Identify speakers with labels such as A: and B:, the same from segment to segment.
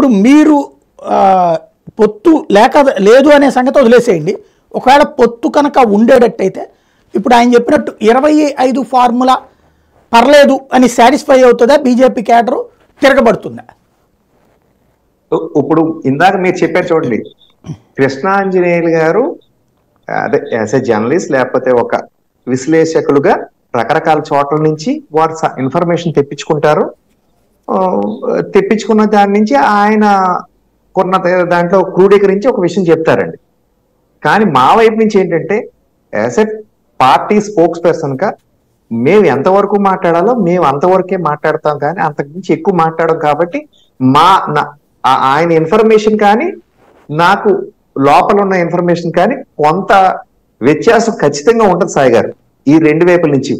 A: ఇప్పుడు మీరు పొత్తు లేదు అనే సంగతి వదిలేసేయండి. ఒకవేళ పొత్తు కనుక ఉండేటట్టయితే ఇప్పుడు ఆయన చెప్పినట్టు 25 ఫార్ములా పర్లేదు అని సాటిస్ఫై అవుతుందా? బీజేపీ క్యాడరు తిరగబడుతుందా?
B: ఇప్పుడు ఇందాక మీరు చెప్పారు చూడండి, కృష్ణాంజనేయులు గారు అదే యాజ్ ఎ జర్నలిస్ట్ లేకపోతే ఒక విశ్లేషకులుగా రకరకాల చోట్ల నుంచి వారు ఇన్ఫర్మేషన్ తెప్పించుకుంటారు. తెప్పించుకున్న దాని నుంచి ఆయన కొన్న దాంట్లో క్రోడీకరించి ఒక విషయం చెప్తారండి. కానీ మా వైపు నుంచి ఏంటంటే as a party spokes person గా మేము ఎంతవరకు మాట్లాడాలో మేము అంతవరకే మాట్లాడతాం, కానీ అంతకుమించి ఎక్కువ మాట్లాడడం. కాబట్టి ఆయన ఇన్ఫర్మేషన్ కానీ నాకు లోపల ఉన్న ఇన్ఫర్మేషన్ కానీ కొంత వ్యత్యాసం ఖచ్చితంగా ఉంటుంది సాయి గారు ఈ రెండు వైపుల నుంచి.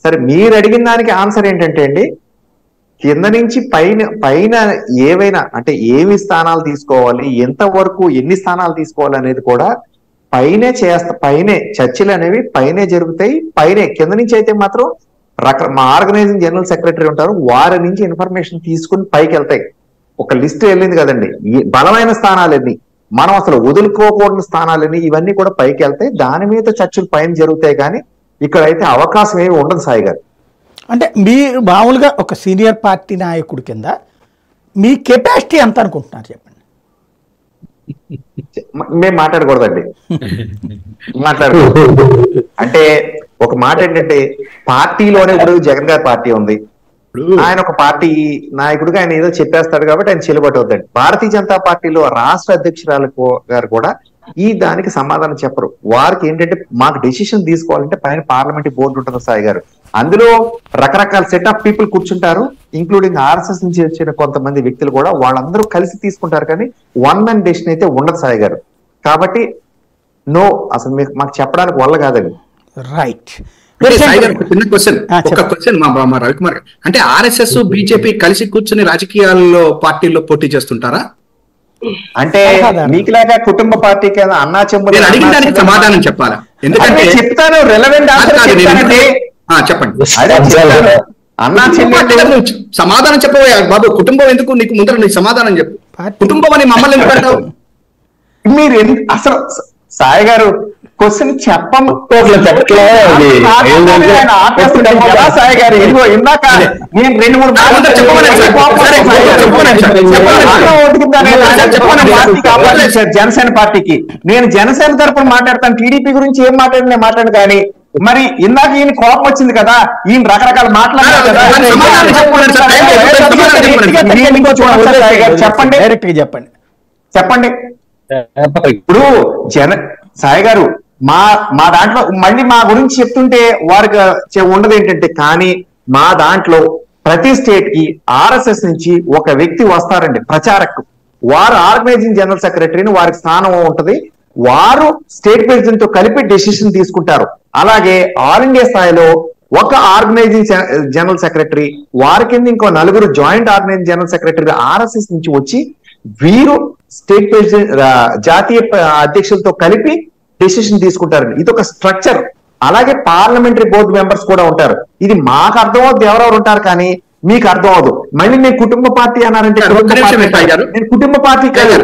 B: సరే, మీరు అడిగిన దానికి ఆన్సర్ ఏంటంటే అండి, కింద నుంచి పైన ఏవైనా అంటే ఏమి స్థానాలు తీసుకోవాలి, ఎంతవరకు ఎన్ని స్థానాలు తీసుకోవాలి అనేది కూడా పైనే చర్చలు అనేవి పైనే జరుగుతాయి. కింద నుంచి అయితే మాత్రం మా ఆర్గనైజింగ్ జనరల్ సెక్రటరీ ఉంటారు, వారి నుంచి ఇన్ఫర్మేషన్ తీసుకుని పైకి వెళ్తాయి. ఒక లిస్ట్ వెళ్ళింది కదండి, బలమైన స్థానాలన్నీ, మనం అసలు వదులుకోకూడని స్థానాలన్నీ, ఇవన్నీ కూడా పైకి వెళ్తాయి. దాని మీద చర్చలు పైన జరుగుతాయి. కానీ ఇక్కడైతే అవకాశం ఏమి ఉండదు సాయి గారు.
A: అంటే మీరు మామూలుగా ఒక సీనియర్ పార్టీ నాయకుడి కింద మీ కెపాసిటీ ఎంత అనుకుంటున్నారు చెప్పండి?
B: మేము మాట్లాడకూడదండి. మాట్లాడకూడదు అంటే ఒక మాట ఏంటంటే, పార్టీలోనే ఇప్పుడు జగన్ గారి పార్టీ ఉంది, ఆయన ఒక పార్టీ నాయకుడిగా ఆయన ఏదో చెప్పేస్తాడు కాబట్టి ఆయన చెల్లుబాటు అవుతాడు. భారతీయ జనతా పార్టీలో రాష్ట్ర అధ్యక్షురాలు గారు కూడా ఈ దానికి సమాధానం చెప్పరు. వారికి ఏంటంటే మాకు డెసిషన్ తీసుకోవాలంటే పైన పార్లమెంటరీ బోర్డు ఉంటుంది సాయి గారు, అందులో రకరకాల సెట్ ఆఫ్ పీపుల్ కూర్చుంటారు, ఇంక్లూడింగ్ ఆర్ఎస్ఎస్ నుంచి వచ్చిన కొంతమంది వ్యక్తులు కూడా, వాళ్ళందరూ కలిసి తీసుకుంటారు. కానీ వన్ మ్యాన్ డెసిషన్ అయితే ఉండదు సాయి గారు. కాబట్టి అసలు మాకు చెప్పడానికి వల్ల కాదండి.
A: రైట్.
C: చిన్న క్వశ్చన్, ఒక క్వశ్చన్ మా రవికుమార్, అంటే ఆర్ఎస్ఎస్ బీజేపీ కలిసి కూర్చుని రాజకీయాల్లో పార్టీల్లో పోటీ చేస్తుంటారా?
B: అంటే మీకులాగా కుటుంబ పార్టీకి అన్నా చెమ్ములు
C: అడిగిన దానికి సమాధానం చెప్పాలా? ఎందుకంటే
B: చెప్తాను, రెలవెంట్
C: చెప్పండి.
B: అన్నా చెమ్ములు
C: సమాధానం చెప్పబోయా బాబు, కుటుంబం ఎందుకు నీకు ముందర నీకు సమాధానం చెప్పు. కుటుంబం అని మమ్మల్ని ఎందుకు అంటావు?
B: మీరు అసలు సాయి గారు క్వశ్చన్ చెప్పము సాయి గారు, ఇందాక నేను 2-3 జనసేన పార్టీకి, నేను జనసేన తరపున మాట్లాడతాను, టీడీపీ గురించి ఏం మాట్లాడను కానీ, మరి ఇందాక ఈయన కోపం వచ్చింది కదా, ఈయన రకరకాల మాట్లాడారు కదా, చెప్పండి
A: డైరెక్ట్ గా
B: చెప్పండి. ఇప్పుడు సాయి గారు మా దాంట్లో మళ్ళీ మా గురించి చెప్తుంటే వారికి ఉండదు ఏంటంటే, కానీ మా దాంట్లో ప్రతి స్టేట్ కి ఆర్ఎస్ఎస్ నుంచి ఒక వ్యక్తి వస్తారండి, ప్రచారక్. వారు ఆర్గనైజింగ్ జనరల్ సెక్రటరీని, వారికి స్థానం ఉంటది, వారు స్టేట్ ప్రెసిడెంట్ తో కలిపి డెసిషన్ తీసుకుంటారు. అలాగే ఆల్ ఇండియా స్థాయిలో ఒక ఆర్గనైజింగ్ జనరల్ సెక్రటరీ, వారి కింద ఇంకో 4 joint organizing general secretary RSS నుంచి వచ్చి వీరు స్టేట్ ప్రెసిడెంట్ జాతీయ అధ్యక్షులతో కలిపి డెసిషన్ తీసుకుంటారండి. ఇది ఒక స్ట్రక్చర్. అలాగే పార్లమెంటరీ బోర్డు మెంబర్స్ కూడా ఉంటారు. ఇది మాకు అర్థం అవుతుంది, ఎవరెవరు ఉంటారు, కానీ మీకు అర్థం అవదు. మళ్ళీ నేను కుటుంబ పార్టీ అన్నారంటే, నేను కుటుంబ పార్టీ కాదు,